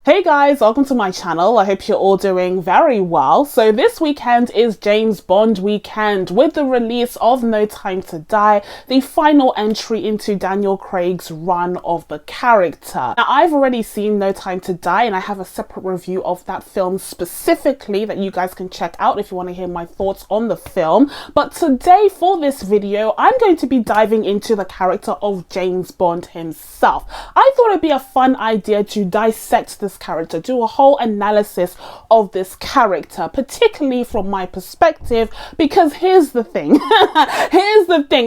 Hey guys, welcome to my channel. I hope you're all doing very well. So this weekend is James Bond weekend with the release of No Time to Die, the final entry into Daniel Craig's run of the character. Now I've already seen No Time to Die and I have a separate review of that film specifically that you guys can check out if you want to hear my thoughts on the film. But today for this video, I'm going to be diving into the character of James Bond himself. I thought it'd be a fun idea to dissect this character, do a whole analysis of this character, particularly from my perspective, because here's the thing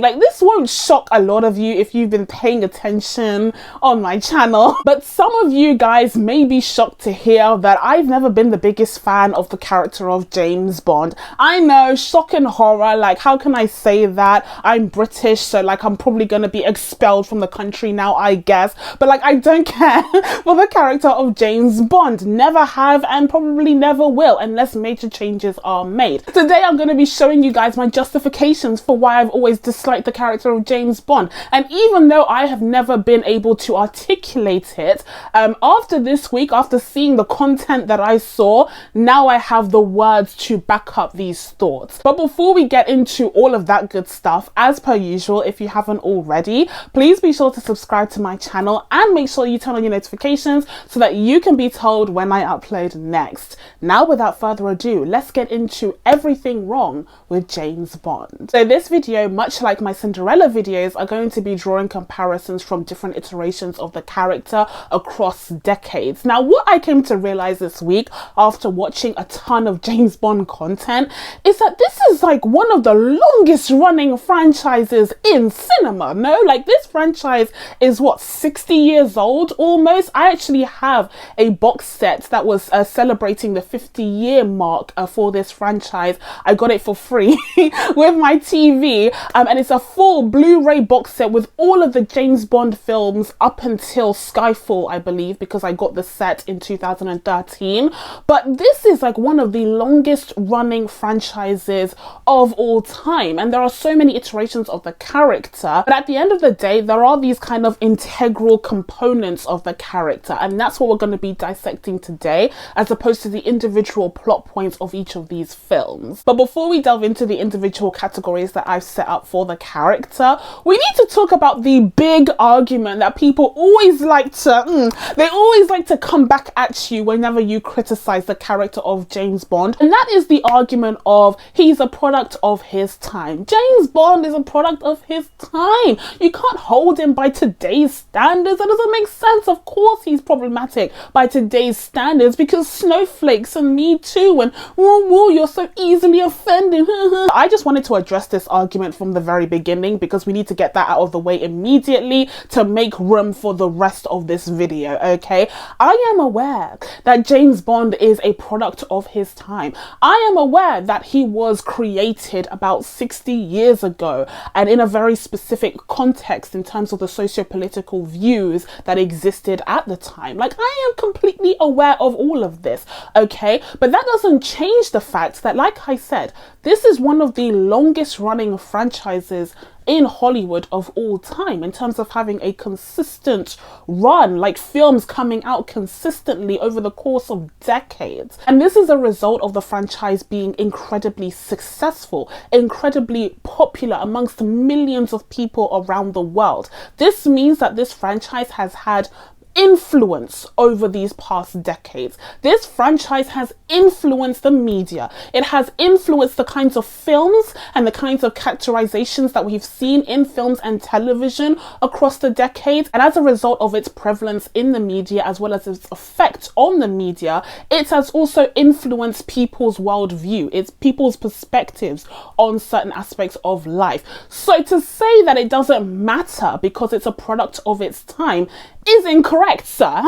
like, this won't shock a lot of you if you've been paying attention on my channel, but some of you guys may be shocked to hear that I've never been the biggest fan of the character of James Bond. I know, shock and horror, like how can I say that? I'm British, so like I'm probably gonna be expelled from the country now, I guess, but like I don't care for the character of James Bond. Never have and probably never will unless major changes are made. Today I'm going to be showing you guys my justifications for why I've always disliked the character of James Bond, and even though I have never been able to articulate it, after this week, after seeing the content that I saw, now I have the words to back up these thoughts. But before we get into all of that good stuff, as per usual, if you haven't already, please be sure to subscribe to my channel and make sure you turn on your notifications so that you can be told when I upload next. Now, without further ado, let's get into everything wrong with James Bond. So this video, much like my Cinderella videos, are going to be drawing comparisons from different iterations of the character across decades. Now, what I came to realize this week after watching a ton of James Bond content is that this is like one of the longest running franchises in cinema. No, like this franchise is what, 60 years old almost? I actually have a box set that was celebrating the 50-year mark for this franchise. I got it for free with my TV, and it's a full Blu-ray box set with all of the James Bond films up until Skyfall, I believe, because I got the set in 2013. But this is like one of the longest running franchises of all time, and there are so many iterations of the character, but at the end of the day there are these kind of integral components of the character, and that's what we're going to be dissecting today, as opposed to the individual plot points of each of these films. But before we delve into the individual categories that I've set up for the character, we need to talk about the big argument that people always like to come back at you whenever you criticize the character of James Bond, and that is the argument of he's a product of his time. James Bond is a product of his time. You can't hold him by today's standards. That doesn't make sense. Of course he's problematic by today's standards, because snowflakes and Me Too and woo, you're so easily offended. I just wanted to address this argument from the very beginning because we need to get that out of the way immediately to make room for the rest of this video, okay? I am aware that James Bond is a product of his time. I am aware that he was created about 60 years ago and in a very specific context in terms of the socio-political views that existed at the time. Like, I am completely aware of all of this, okay? But that doesn't change the fact that, like I said, this is one of the longest running franchises in Hollywood of all time in terms of having a consistent run, like films coming out consistently over the course of decades. And this is a result of the franchise being incredibly successful, incredibly popular amongst millions of people around the world. This means that this franchise has had influence over these past decades. This franchise has influenced the media. It has influenced the kinds of films and the kinds of characterizations that we've seen in films and television across the decades. And as a result of its prevalence in the media, as well as its effect on the media, it has also influenced people's worldview, it's people's perspectives on certain aspects of life. So to say that it doesn't matter because it's a product of its time is incorrect, sir.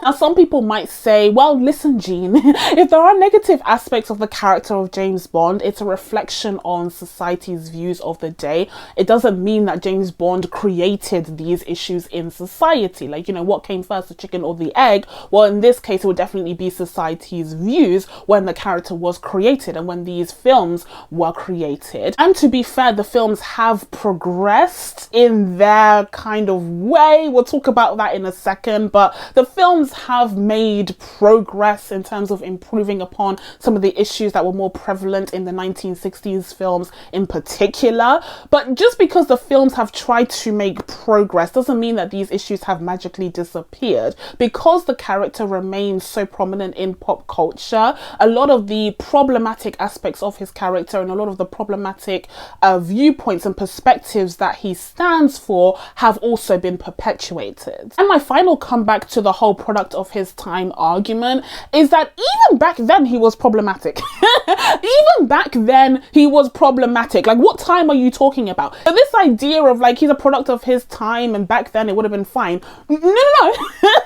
Now, some people might say, well, listen, Jean, if there are negative aspects of the character of James Bond, it's a reflection on society's views of the day. It doesn't mean that James Bond created these issues in society. Like, you know, what came first, the chicken or the egg? Well, in this case, it would definitely be society's views when the character was created and when these films were created. And to be fair, the films have progressed in their kind of way. We'll talk about that in a second, but the films have made progress in terms of improving upon some of the issues that were more prevalent in the 1960s films in particular. But just because the films have tried to make progress doesn't mean that these issues have magically disappeared. Because the character remains so prominent in pop culture, a lot of the problematic aspects of his character and a lot of the problematic viewpoints and perspectives that he stands for have also been perpetuated. And my final comeback to the whole product of his time argument is that even back then he was problematic. Even back then he was problematic. Like, what time are you talking about? So this idea of like he's a product of his time and back then it would have been fine. No.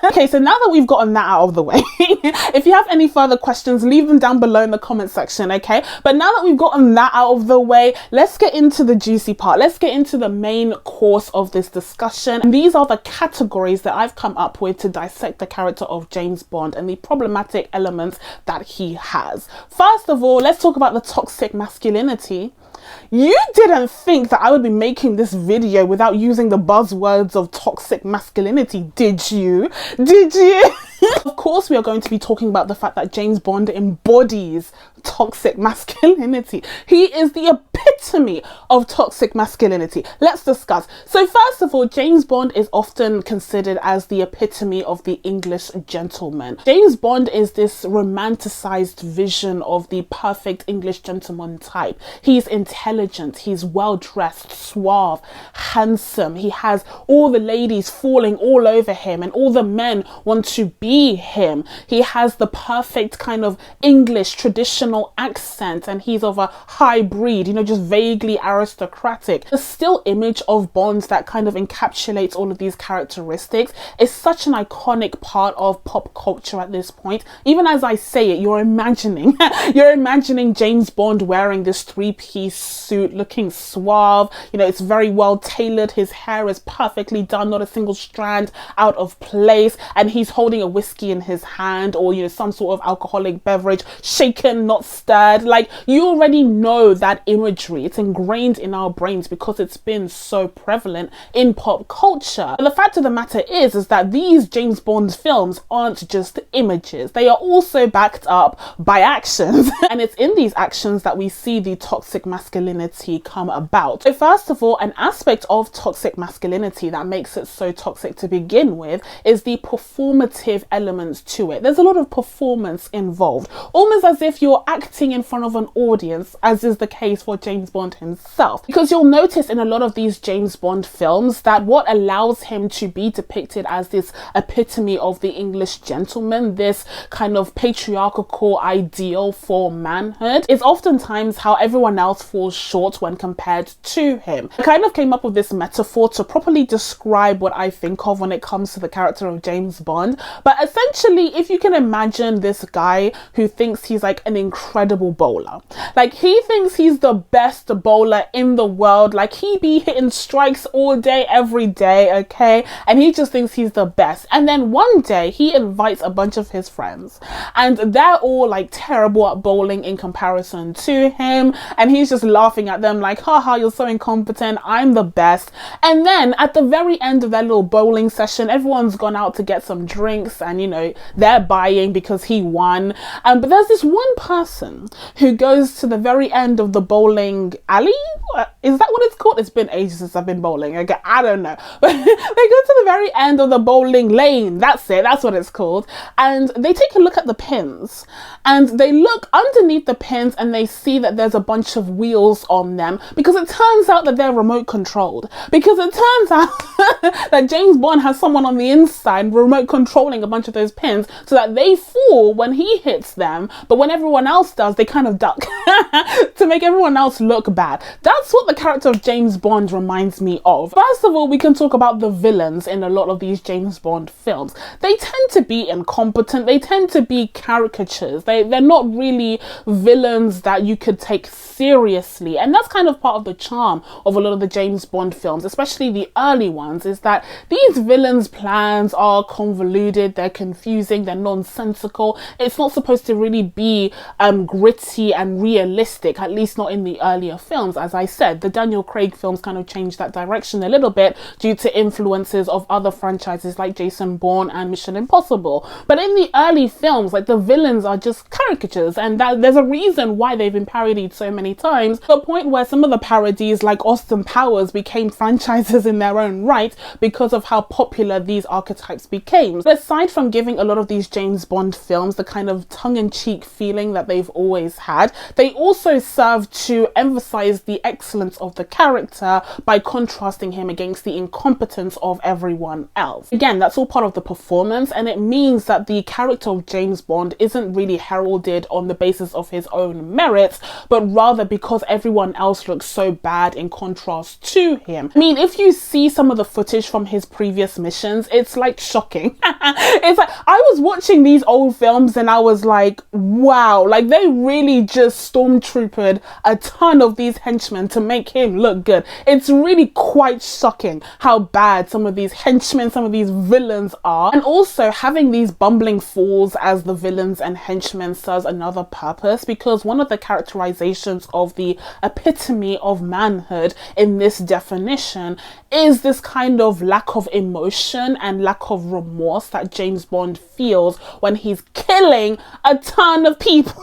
Okay, so now that we've gotten that out of the way, if you have any further questions, leave them down below in the comment section, okay? But now that we've gotten that out of the way, let's get into the juicy part. Let's get into the main course of this discussion. And these are the categories that I've come up with to dissect the character of James Bond and the problematic elements that he has. First of all, let's talk about the toxic masculinity. You didn't think that I would be making this video without using the buzzwords of toxic masculinity, did you? Did you? Of course, we are going to be talking about the fact that James Bond embodies toxic masculinity. He is the epitome of toxic masculinity. Let's discuss. So first of all, James Bond is often considered as the epitome of the English gentleman. James Bond is this romanticized vision of the perfect English gentleman type. He's intelligent, he's well-dressed, suave, handsome. He has all the ladies falling all over him and all the men want to be him. He has the perfect kind of English traditional accent and he's of a high breed, you know, just vaguely aristocratic. The still image of Bond that kind of encapsulates all of these characteristics is such an iconic part of pop culture at this point. Even as I say it, you're imagining James Bond wearing this three-piece suit, looking suave, you know, it's very well tailored, his hair is perfectly done, not a single strand out of place, and he's holding a whiskey in his hand, or, you know, some sort of alcoholic beverage, shaken, not stirred. Like, you already know that imagery. It's ingrained in our brains because it's been so prevalent in pop culture. But the fact of the matter is that these James Bond films aren't just images. They are also backed up by actions. And it's in these actions that we see the toxic masculinity come about. So first of all, an aspect of toxic masculinity that makes it so toxic to begin with is the performative elements to it. There's a lot of performance involved, almost as if you're acting in front of an audience, as is the case for James Bond himself. Because you'll notice in a lot of these James Bond films that what allows him to be depicted as this epitome of the English gentleman, this kind of patriarchal ideal for manhood, is oftentimes how everyone else falls short when compared to him. I kind of came up with this metaphor to properly describe what I think of when it comes to the character of James Bond. But essentially, if you can imagine this guy who thinks he's like an incredible bowler, like he thinks he's the best bowler in the world, like he be hitting strikes all day, every day, okay? And he just thinks he's the best. And then one day he invites a bunch of his friends and they're all like terrible at bowling in comparison to him. And he's just laughing at them like, haha, you're so incompetent, I'm the best. And then at the very end of their little bowling session, everyone's gone out to get some drinks and, you know, they're buying because he won. But there's this one person who goes to the very end of the bowling alley. Is that what it's called? It's been ages since I've been bowling. Okay, I don't know. But they go to the very end of the bowling lane. That's it. That's what it's called. And they take a look at the pins and they look underneath the pins and they see that there's a bunch of wheels on them, because it turns out that they're remote controlled. Because it turns out that James Bond has someone on the inside remote controlling a bunch of those pins so that they fall when he hits them, but when everyone else does, they kind of duck to make everyone else look bad. That's what the character of James Bond reminds me of. First of all, we can talk about the villains in a lot of these James Bond films. They tend to be incompetent. They tend to be caricatures. They're not really villains that you could take seriously. And that's kind of part of the charm of a lot of the James Bond films, especially the early ones, is that these villains' plans are convoluted, they're confusing, confusing, they're nonsensical. It's not supposed to really be gritty and realistic, at least not in the earlier films. As I said, the Daniel Craig films kind of changed that direction a little bit due to influences of other franchises like Jason Bourne and Mission Impossible. But in the early films, like, the villains are just caricatures, and there's a reason why they've been parodied so many times, to the point where some of the parodies like Austin Powers became franchises in their own right because of how popular these archetypes became. But aside from giving a lot of these James Bond films the kind of tongue-in-cheek feeling that they've always had, they also serve to emphasize the excellence of the character by contrasting him against the incompetence of everyone else. Again, that's all part of the performance, and it means that the character of James Bond isn't really heralded on the basis of his own merits, but rather because everyone else looks so bad in contrast to him. I mean, if you see some of the footage from his previous missions, it's like shocking. It's like, I was watching these old films and I was like, wow, like, they really just stormtroopered a ton of these henchmen to make him look good. It's really quite shocking how bad some of these henchmen, some of these villains are. And also, having these bumbling fools as the villains and henchmen serves another purpose, because one of the characterizations of the epitome of manhood in this definition is this kind of lack of emotion and lack of remorse that James Bond feels when he's killing a ton of people.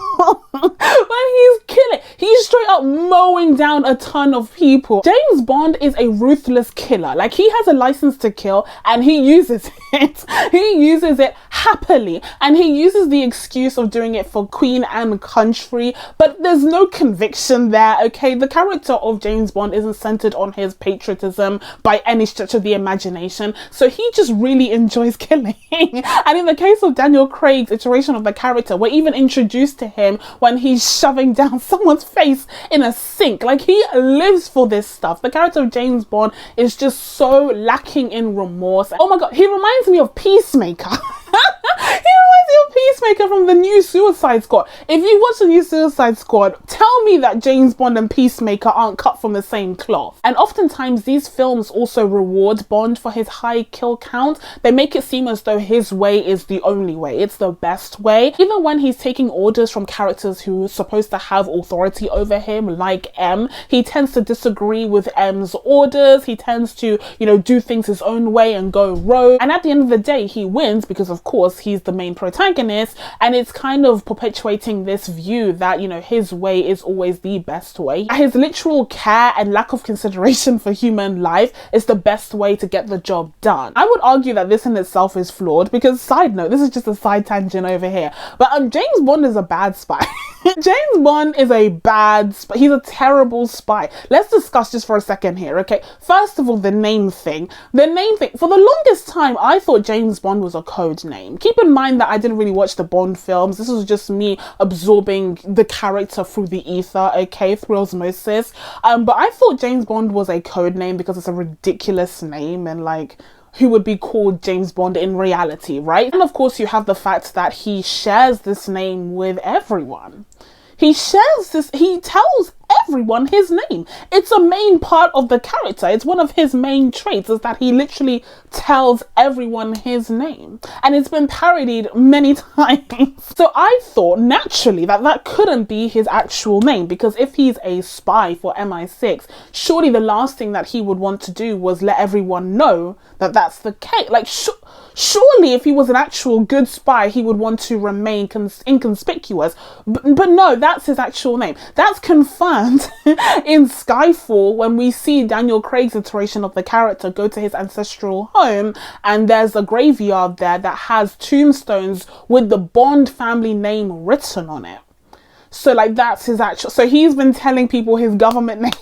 He's straight up mowing down a ton of people. James Bond is a ruthless killer. Like, he has a license to kill and he uses it. He uses it happily, and he uses the excuse of doing it for Queen and country, but there's no conviction there, okay? The character of James Bond isn't centered on his patriotism by any stretch of the imagination, so he just really enjoys killing. And in the case of Daniel Craig's iteration of the character, we're even introduced to him when he's shoving down someone's face in a sink. Like, he lives for this stuff. The character of James Bond is just so lacking in remorse. Oh my god, he reminds me of Peacemaker. He reminds me of Peacemaker from the new Suicide Squad. If you watch the new Suicide Squad, tell me that James Bond and Peacemaker aren't cut from the same cloth. And oftentimes these films also reward Bond for his high kill count. They make it seem as though his way is the only way, it's the best way. Even when he's taking orders from characters who are supposed to have authority over him, like M, he tends to disagree with M's orders. He tends to, you know, do things his own way and go rogue. And at the end of the day, he wins because, of course, he's the main protagonist, and it's kind of perpetuating this view that, you know, his way is always the best way. His literal care and lack of consideration for human life is the best way to get the job done. I would argue that this in itself is flawed because, side note, this is just a side tangent over here, but James Bond is a bad spy. James Bond is a bad spy. He's a terrible spy. Let's discuss just for a second here, okay? First of all, the name thing. The name thing. For the longest time, I thought James Bond was a code name. Keep in mind that I didn't really watch the Bond films. This was just me absorbing the character through the ether, okay? Through osmosis. But I thought James Bond was a code name because it's a ridiculous name, and like, who would be called James Bond in reality, right? And of course you have the fact that he shares this name with everyone. He tells everyone his name. It's a main part of the character. It's one of his main traits, is that he literally tells everyone his name. And it's been parodied many times. So I thought naturally that couldn't be his actual name, because if he's a spy for MI6, surely the last thing that he would want to do was let everyone know that that's the case. Like, surely if he was an actual good spy, he would want to remain inconspicuous. But no, that's his actual name. That's confirmed in Skyfall when we see Daniel Craig's iteration of the character go to his ancestral home, and there's a graveyard there that has tombstones with the Bond family name written on it. So like, that's his actual, so he's been telling people his government name.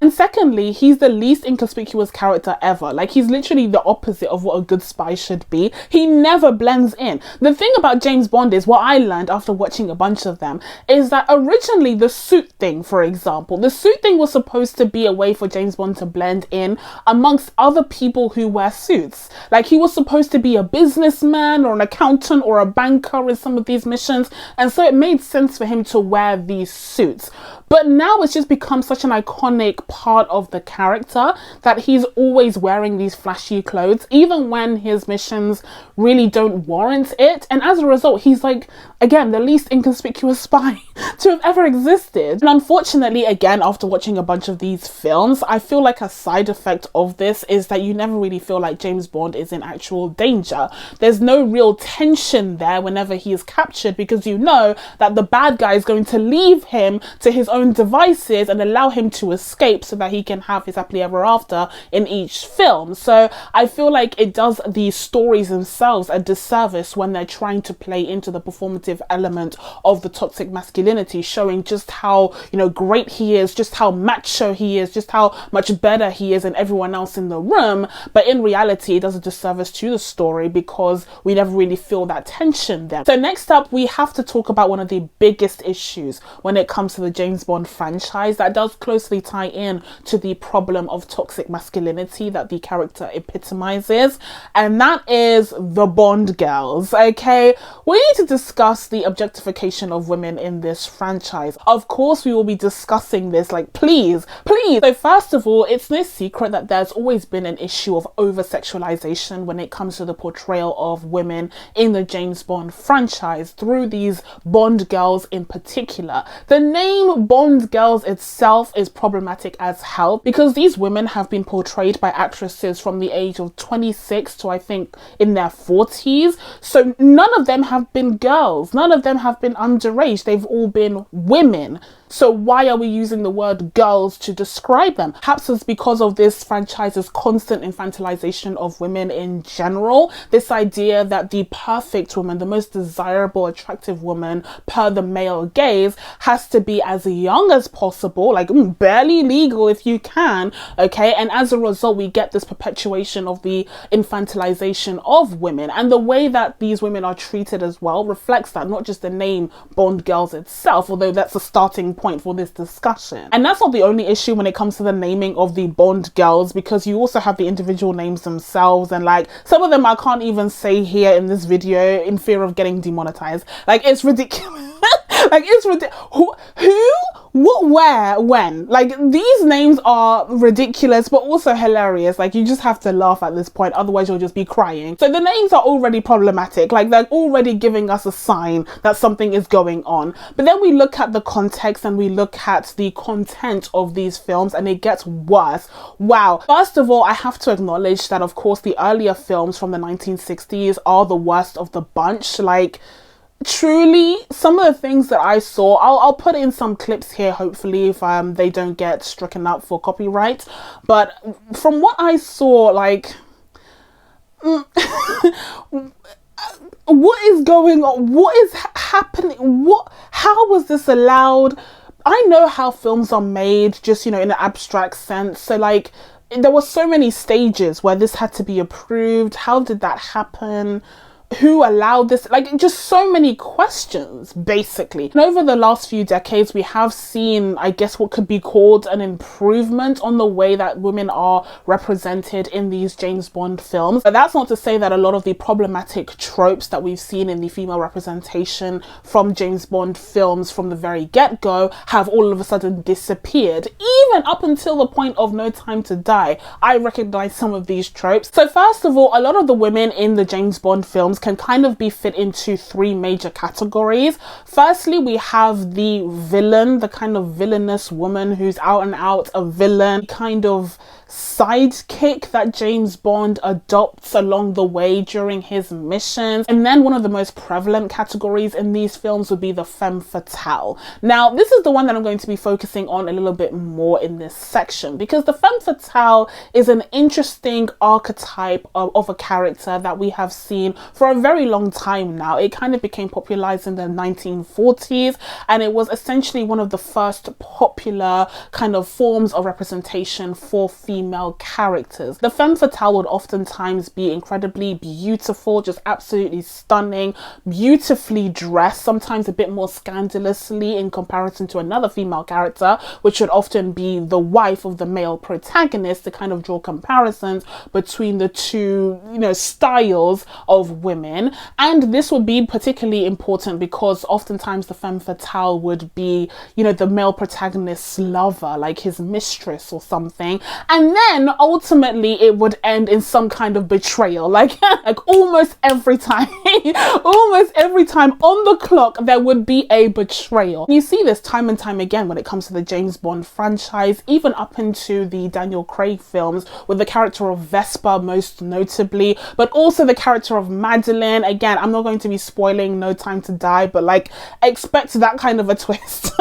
And secondly, he's the least inconspicuous character ever. Like, he's literally the opposite of what a good spy should be. He never blends in. The thing about James Bond is, what I learned after watching a bunch of them, is that originally the suit thing, for example, the suit thing was supposed to be a way for James Bond to blend in amongst other people who wear suits. Like, he was supposed to be a businessman or an accountant or a banker in some of these missions, and so it made sense for him to wear these suits. But now it's just become such an iconic part of the character that he's always wearing these flashy clothes, even when his missions really don't warrant it. And as a result, he's like, again, the least inconspicuous spy to have ever existed. And unfortunately, again, after watching a bunch of these films, I feel like a side effect of this is that you never really feel like James Bond is in actual danger. There's no real tension there whenever he is captured, because you know that the bad guy is going to leave him to his own devices and allow him to escape so that he can have his happily ever after in each film. So I feel like it does the stories themselves a disservice when they're trying to play into the performative element of the toxic masculinity, showing just how, you know, great he is, just how macho he is, just how much better he is than everyone else in the room. But in reality, it does a disservice to the story because we never really feel that tension there. So next up, we have to talk about one of the biggest issues when it comes to the James Bond franchise that does closely tie in to the problem of toxic masculinity that the character epitomizes, and that is the Bond girls. Okay, we need to discuss the objectification of women in this franchise. Of course, we will be discussing this, like, please. So first of all, it's no secret that there's always been an issue of over-sexualization when it comes to the portrayal of women in the James Bond franchise through these Bond girls in particular. The name Bond girls itself is problematic as hell because these women have been portrayed by actresses from the age of 26 to I think in their 40s. So none of them have been girls. None of them have been underage. They've all been women. So why are we using the word girls to describe them? Perhaps it's because of this franchise's constant infantilization of women in general. This idea that the perfect woman, the most desirable, attractive woman per the male gaze has to be as young as possible, like barely legal if you can, okay? And as a result, we get this perpetuation of the infantilization of women. And the way that these women are treated as well reflects that, not just the name Bond girls itself, although that's a starting point for this discussion. And that's not the only issue when it comes to the naming of the Bond girls, because you also have the individual names themselves, and like some of them I can't even say here in this video in fear of getting demonetized. Like, it's ridiculous. Like, it's ridiculous. Who, what, where, when? Like, these names are ridiculous but also hilarious. Like, you just have to laugh at this point, otherwise you'll just be crying. So the names are already problematic. Like, they're already giving us a sign that something is going on. But then we look at the context and we look at the content of these films and it gets worse. Wow. First of all, I have to acknowledge that, of course, the earlier films from the 1960s are the worst of the bunch. Like, truly, some of the things that I saw, I'll put in some clips here, hopefully, if they don't get stricken up for copyright. But from what I saw, like, what is going on? What is happening? How was this allowed? I know how films are made, just, you know, in an abstract sense. So, like, there were so many stages where this had to be approved. How did that happen? Who allowed this? Like, just so many questions, basically. And over the last few decades, we have seen, I guess, what could be called an improvement on the way that women are represented in these James Bond films. But that's not to say that a lot of the problematic tropes that we've seen in the female representation from James Bond films from the very get-go have all of a sudden disappeared. Even up until the point of No Time to Die, I recognize some of these tropes. So first of all, a lot of the women in the James Bond films can kind of be fit into three major categories. Firstly, we have the villain, the kind of villainous woman who's out and out a villain, kind of sidekick that James Bond adopts along the way during his missions. And then one of the most prevalent categories in these films would be the femme fatale. Now, this is the one that I'm going to be focusing on a little bit more in this section, because the femme fatale is an interesting archetype of a character that we have seen for a very long time now. It kind of became popularized in the 1940s, and it was essentially one of the first popular kind of forms of representation for female female characters. The femme fatale would oftentimes be incredibly beautiful, just absolutely stunning, beautifully dressed, sometimes a bit more scandalously in comparison to another female character, which would often be the wife of the male protagonist, to kind of draw comparisons between the two, styles of women. And this would be particularly important because oftentimes the femme fatale would be, the male protagonist's lover, like his mistress or something. And then ultimately it would end in some kind of betrayal, like almost every time, almost every time on the clock, there would be a betrayal. You see this time and time again when it comes to the James Bond franchise, even up into the Daniel Craig films, with the character of Vesper most notably, but also the character of Madeline. Again, I'm not going to be spoiling No Time to Die, but like, expect that kind of a twist.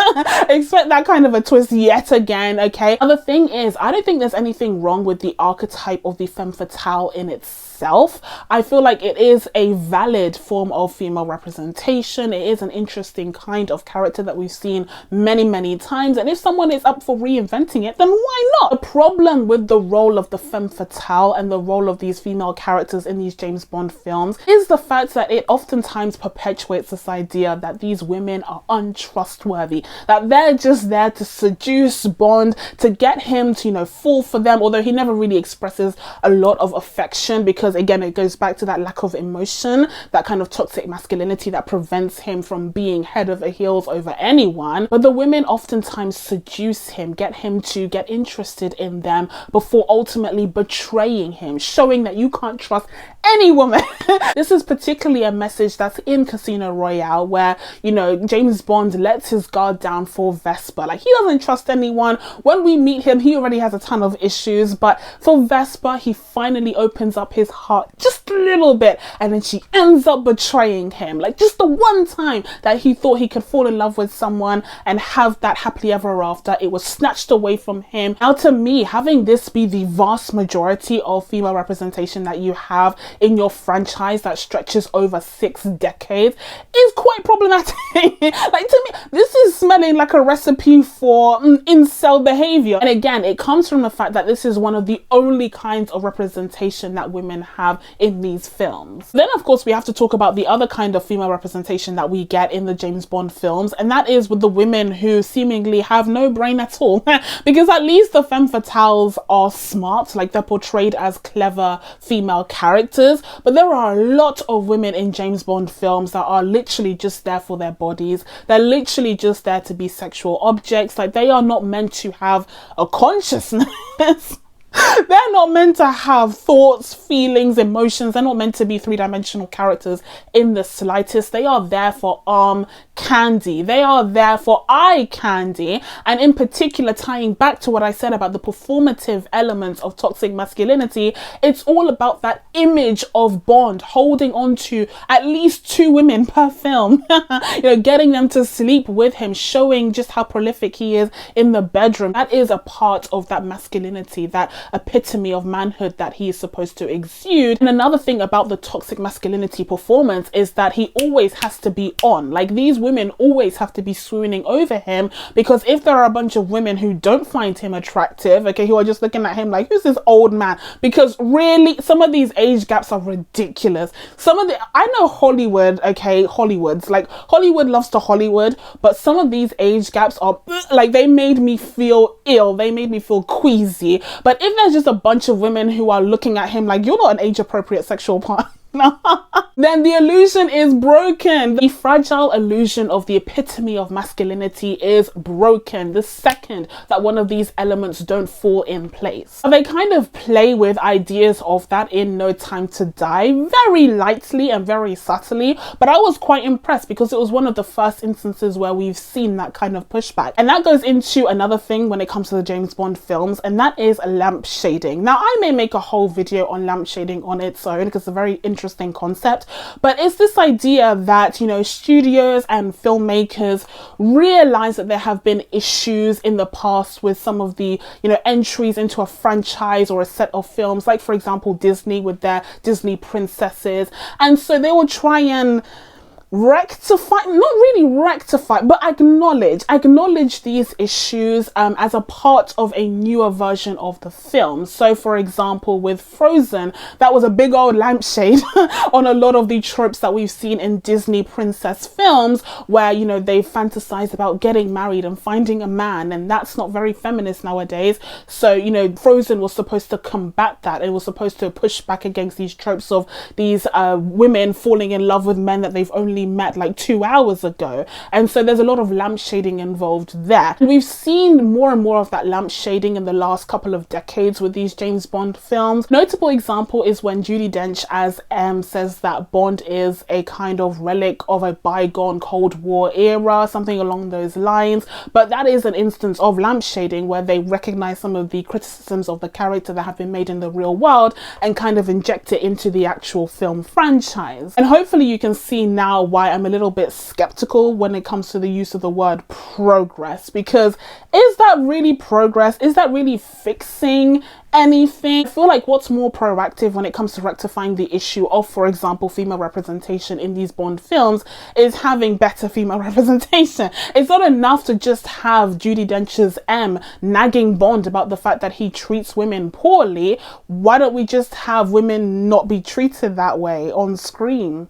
Expect that kind of a twist yet again, okay? And the thing is, I don't think there's anything wrong with the archetype of the femme fatale in itself. I feel like it is a valid form of female representation. It is an interesting kind of character that we've seen many, many times. And if someone is up for reinventing it, then why not? The problem with the role of the femme fatale and the role of these female characters in these James Bond films is the fact that it oftentimes perpetuates this idea that these women are untrustworthy, that they're just there to seduce Bond, to get him to, fall for them, although he never really expresses a lot of affection because, again, it goes back to that lack of emotion, that kind of toxic masculinity that prevents him from being head over heels over anyone. But the women oftentimes seduce him, get him to get interested in them before ultimately betraying him, showing that you can't trust any woman. This is particularly a message that's in Casino Royale, where, James Bond lets his guard down for Vesper. Like, he doesn't trust anyone. When we meet him, he already has a ton of issues, but for Vesper, he finally opens up his heart just a little bit, and then she ends up betraying him. Like, just the one time that he thought he could fall in love with someone and have that happily ever after, it was snatched away from him. Now, to me, having this be the vast majority of female representation that you have in your franchise that stretches over 6 decades is quite problematic. Like, to me, this is smelling like a recipe for incel behavior. And again, it comes from the fact that this is one of the only kinds of representation that women have in these films. Then, of course, we have to talk about the other kind of female representation that we get in the James Bond films, and that is with the women who seemingly have no brain at all. Because at least the femme fatales are smart, like they're portrayed as clever female characters, but there are a lot of women in James Bond films that are literally just there for their bodies. They're literally just there to be sexual objects. Like, they are not meant to have a consciousness. They're not meant to have thoughts, feelings, emotions. They're not meant to be three-dimensional characters in the slightest. They are there for arm candy. They are there for eye candy. And in particular, tying back to what I said about the performative elements of toxic masculinity, it's all about that image of Bond holding on to at least 2 women per film. Getting them to sleep with him, showing just how prolific he is in the bedroom. That is a part of that masculinity, that epitome of manhood that he is supposed to exude. And another thing about the toxic masculinity performance is that he always has to be on. Like, these women always have to be swooning over him, because if there are a bunch of women who don't find him attractive, okay, who are just looking at him like, who's this old man? Because really, some of these age gaps are ridiculous. I know Hollywood, okay, Hollywood loves to Hollywood, but some of these age gaps are like, they made me feel ill. They made me feel queasy. But if there's just a bunch of women who are looking at him like, you're not an age appropriate sexual partner, then the illusion is broken. The fragile illusion of the epitome of masculinity is broken the second that one of these elements don't fall in place. They kind of play with ideas of that in No Time to Die very lightly and very subtly, but I was quite impressed because it was one of the first instances where we've seen that kind of pushback. And that goes into another thing when it comes to the James Bond films, and that is lamp shading. Now, I may make a whole video on lamp shading on its own because it's a very interesting concept, but it's this idea that, studios and filmmakers realize that there have been issues in the past with some of the, entries into a franchise or a set of films, like, for example, Disney with their Disney princesses. And so they will try and rectify, not really rectify, but acknowledge these issues as a part of a newer version of the film. So for example, with Frozen, that was a big old lampshade on a lot of the tropes that we've seen in Disney princess films, where, you know, they fantasize about getting married and finding a man, and that's not very feminist nowadays. So, you know, Frozen was supposed to combat that. It was supposed to push back against these tropes of these women falling in love with men that they've only met like 2 hours ago. And so there's a lot of lampshading involved there. And we've seen more and more of that lampshading in the last couple of decades with these James Bond films. Notable example is when Judi Dench as M says that Bond is a kind of relic of a bygone Cold War era, something along those lines. But that is an instance of lampshading where they recognize some of the criticisms of the character that have been made in the real world and kind of inject it into the actual film franchise. And hopefully you can see now why I'm a little bit skeptical when it comes to the use of the word progress, because is that really progress? Is that really fixing anything? I feel like what's more proactive when it comes to rectifying the issue of, for example, female representation in these Bond films is having better female representation. It's not enough to just have Judi Dench's M nagging Bond about the fact that he treats women poorly. Why don't we just have women not be treated that way on screen?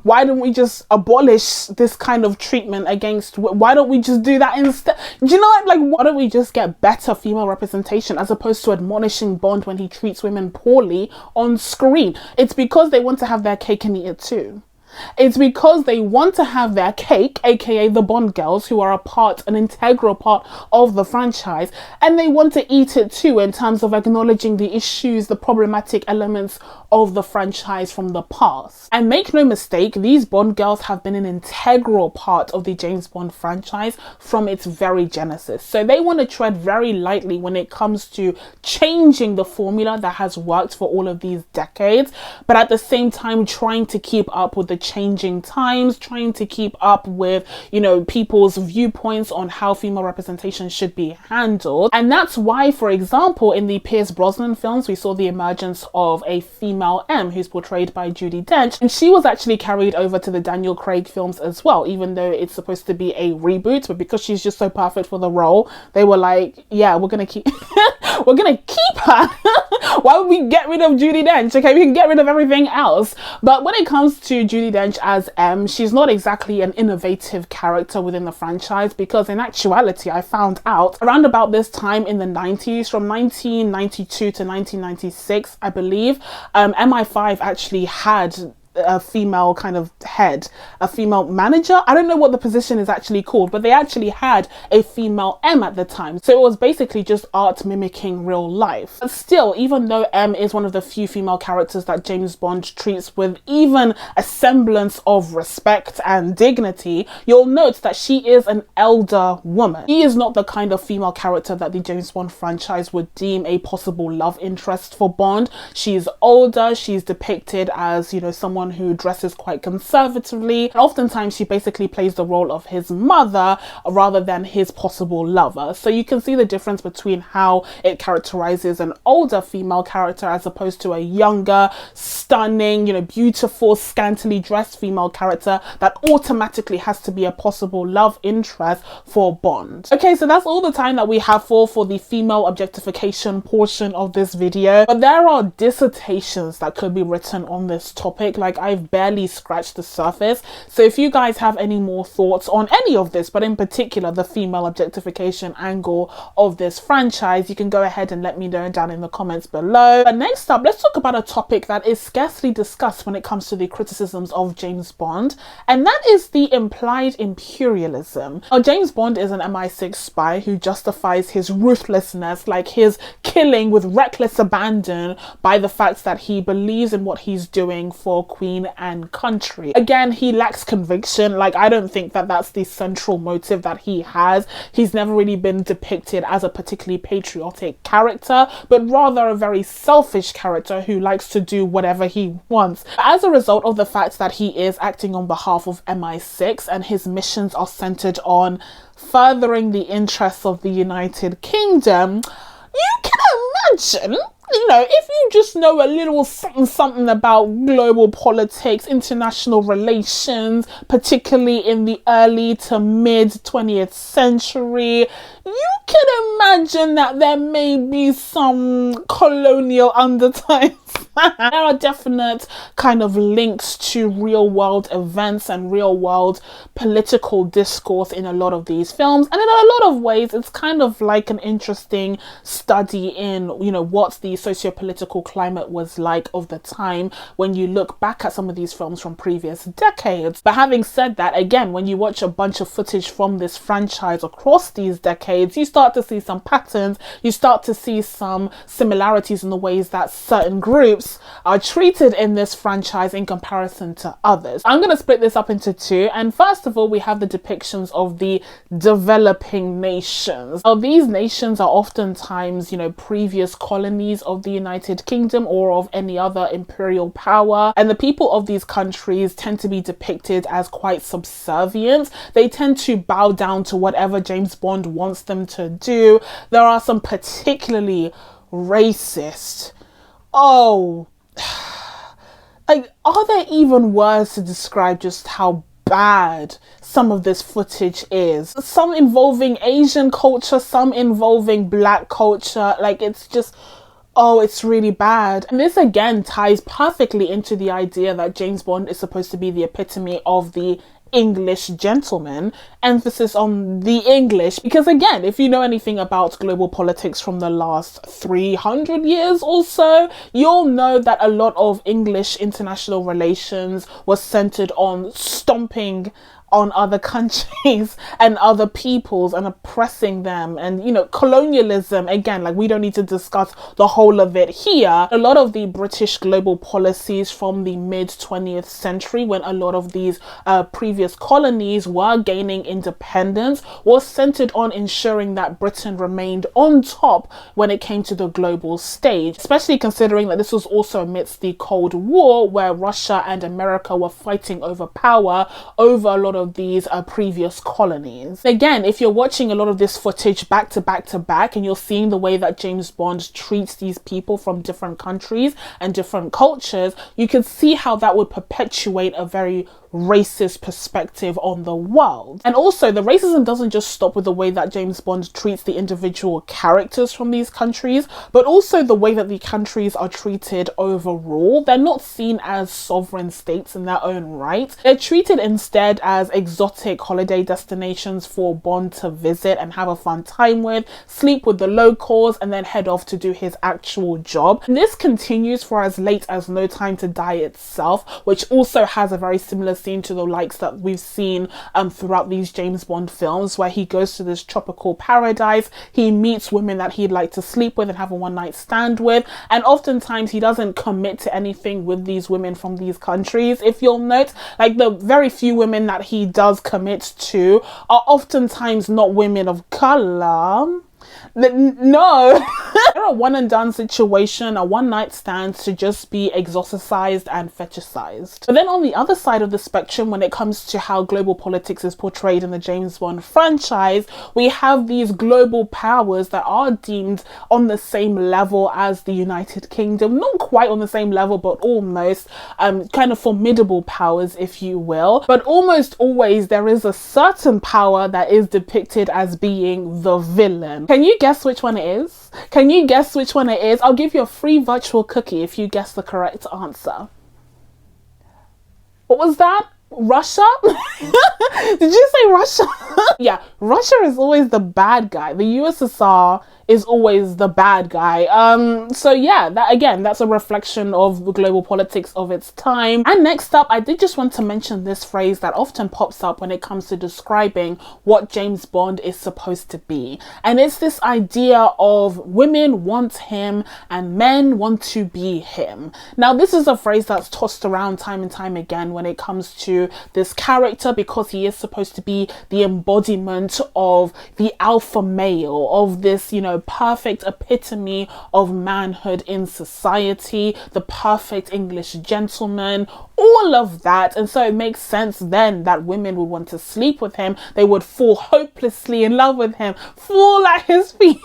Why don't we just abolish this kind of treatment against, why don't we just do that instead? Do you know what, like, why don't we just get better female representation as opposed to admonishing Bond when he treats women poorly on screen? It's because they want to have their cake and eat it too. It's because they want to have their cake, aka the Bond girls, who are an integral part of the franchise, and they want to eat it too in terms of acknowledging the issues, the problematic elements of the franchise from the past. And make no mistake, these Bond girls have been an integral part of the James Bond franchise from its very genesis. So they want to tread very lightly when it comes to changing the formula that has worked for all of these decades, but at the same time trying to keep up with the changing times, trying to keep up with, you know, people's viewpoints on how female representation should be handled. And that's why, for example, in the Pierce Brosnan films, we saw the emergence of a female M who's portrayed by Judi Dench, and she was actually carried over to the Daniel Craig films as well, even though it's supposed to be a reboot. But because she's just so perfect for the role, they were like, yeah, we're gonna keep we're gonna keep her. Why would we get rid of Judi Dench? Okay, we can get rid of everything else. But when it comes to Judi Dench as M, she's not exactly an innovative character within the franchise, because in actuality, I found out around about this time in the 90s, from 1992 to 1996, I believe, MI5 actually had a female kind of head, a female manager. I don't know what the position is actually called, but they actually had a female M at the time. So it was basically just art mimicking real life. But still, even though M is one of the few female characters that James Bond treats with even a semblance of respect and dignity, you'll note that she is an elder woman. She is not the kind of female character that the James Bond franchise would deem a possible love interest for Bond. She's older, she's depicted as, you know, someone who dresses quite conservatively, and oftentimes she basically plays the role of his mother rather than his possible lover. So you can see the difference between how it characterizes an older female character as opposed to a younger, stunning, you know, beautiful, scantily dressed female character that automatically has to be a possible love interest for Bond. Okay, so that's all the time that we have for the female objectification portion of this video, but there are dissertations that could be written on this topic. Like, I've barely scratched the surface. So if you guys have any more thoughts on any of this, but in particular the female objectification angle of this franchise, you can go ahead and let me know down in the comments below. But next up, let's talk about a topic that is scarcely discussed when it comes to the criticisms of James Bond, and that is the implied imperialism. Now, James Bond is an MI6 spy who justifies his ruthlessness, like his killing with reckless abandon, by the fact that he believes in what he's doing for Queen and country. Again, he lacks conviction. Like, I don't think that that's the central motive that he has. He's never really been depicted as a particularly patriotic character, but rather a very selfish character who likes to do whatever he wants. As a result of the fact that he is acting on behalf of MI6 and his missions are centered on furthering the interests of the United Kingdom, you can imagine you know, if you just know a little something about global politics, international relations, particularly in the early to mid 20th century, you can imagine that there may be some colonial undertones. There are definite kind of links to real world events and real world political discourse in a lot of these films. And in a lot of ways, it's kind of like an interesting study in, you know, what the socio-political climate was like of the time when you look back at some of these films from previous decades. But having said that, again, when you watch a bunch of footage from this franchise across these decades, you start to see some patterns, you start to see some similarities in the ways that certain groups are treated in this franchise in comparison to others. I'm going to split this up into two, and first of all, we have the depictions of the developing nations. Now, these nations are oftentimes, you know, previous colonies of the United Kingdom or of any other imperial power, and the people of these countries tend to be depicted as quite subservient. They tend to bow down to whatever James Bond wants them to do. There are some particularly racist, like, are there even words to describe just how bad some of this footage is? Some involving Asian culture, some involving black culture. Like, it's just, it's really bad. And this again ties perfectly into the idea that James Bond is supposed to be the epitome of the English gentleman, emphasis on the English, because again, if you know anything about global politics from the last 300 years or so, you'll know that a lot of English international relations was centered on stomping on other countries and other peoples and oppressing them, and, you know, colonialism, again, like, we don't need to discuss the whole of it here. A lot of the British global policies from the mid 20th century, when a lot of these previous colonies were gaining independence, was centered on ensuring that Britain remained on top when it came to the global stage, especially considering that this was also amidst the Cold War, where Russia and America were fighting over power over a lot of these previous colonies. Again, if you're watching a lot of this footage back to back to back, and you're seeing the way that James Bond treats these people from different countries and different cultures, you can see how that would perpetuate a very racist perspective on the world. And also, the racism doesn't just stop with the way that James Bond treats the individual characters from these countries, but also the way that the countries are treated overall. They're not seen as sovereign states in their own right. They're treated instead as exotic holiday destinations for Bond to visit and have a fun time with, sleep with the locals, and then head off to do his actual job. And this continues for as late as No Time to Die itself, which also has a very similar scene to the likes that we've seen throughout these James Bond films, where he goes to this tropical paradise, he meets women that he'd like to sleep with and have a one-night stand with, and oftentimes he doesn't commit to anything with these women from these countries. If you'll note, like, the very few women that he does commit to are oftentimes not women of color. No. They're a one and done situation, a one night stand to just be exoticized and fetishized. But then on the other side of the spectrum, when it comes to how global politics is portrayed in the James Bond franchise, we have these global powers that are deemed on the same level as the United Kingdom. Not quite on the same level, but almost, kind of formidable powers, if you will. But almost always there is a certain power that is depicted as being the villain. Can you guess which one it is? Can you guess which one it is? I'll give you a free virtual cookie if you guess the correct answer. What was that? Russia? Did you say Russia? Yeah, Russia is always the bad guy. The USSR is always the bad guy. So yeah, that again, that's a reflection of the global politics of its time. And next up, I did just want to mention this phrase that often pops up when it comes to describing what James Bond is supposed to be. And it's this idea of women want him and men want to be him. Now, this is a phrase that's tossed around time and time again when it comes to this character, because he is supposed to be the embodiment of the alpha male, of this, you know, perfect epitome of manhood in society, the perfect English gentleman, all of that. And so it makes sense then that women would want to sleep with him. They would fall hopelessly in love with him, fall at his feet.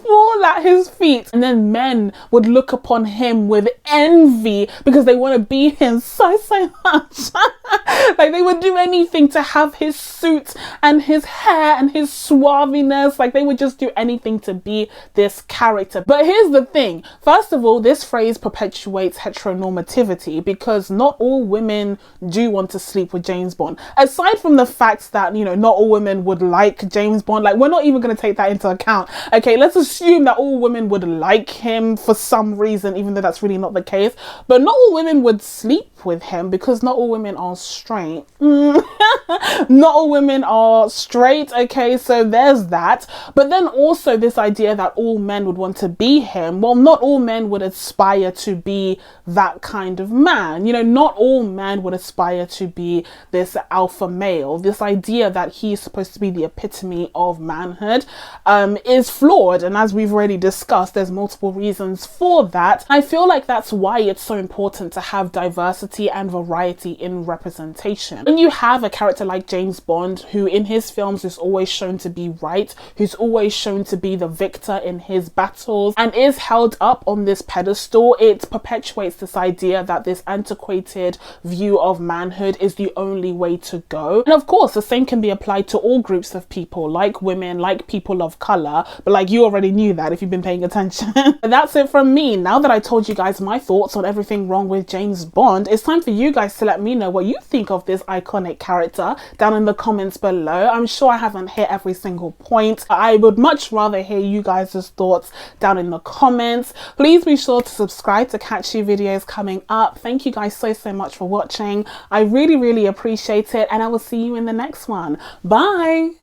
fall at his feet, and then men would look upon him with envy because they want to be him so much. Like they would do anything to have his suit and his hair and his suaviness. Like they would just do anything to be this character. But here's the thing, first of all, this phrase perpetuates heteronormativity because not all women do want to sleep with James Bond. Aside from the fact that, you know, not all women would like James Bond, like we're not even going to take that into account. Okay, let's assume that all women would like him for some reason, even though that's really not the case. But not all women would sleep with him because not all women are straight. Not all women are straight, okay, so there's that. But then also this idea that all men would want to be him. Well, not all men would aspire to be that kind of man. You know, not all men would aspire to be this alpha male. This idea that he's supposed to be the epitome of manhood is flawed, and as we've already discussed, there's multiple reasons for that. I feel like that's why it's so important to have diversity and variety in representation. When you have a character like James Bond, who in his films is always shown to be right, who's always shown to be the victor in his battles, and is held up on this pedestal, it perpetuates this idea that this antiquated view of manhood is the only way to go. And of course, the same can be applied to all groups of people, like women, like people of color, but like you already knew that if you've been paying attention. But that's it from me. Now that I told you guys my thoughts on everything wrong with James Bond, it's time for you guys to let me know what you think of this iconic character down in the comments below. I'm sure I haven't hit every single point. I would much rather hear you guys' thoughts down in the comments. Please be sure to subscribe to catch new videos coming up. Thank you guys so much for watching. I really appreciate it, and I will see you in the next one. Bye.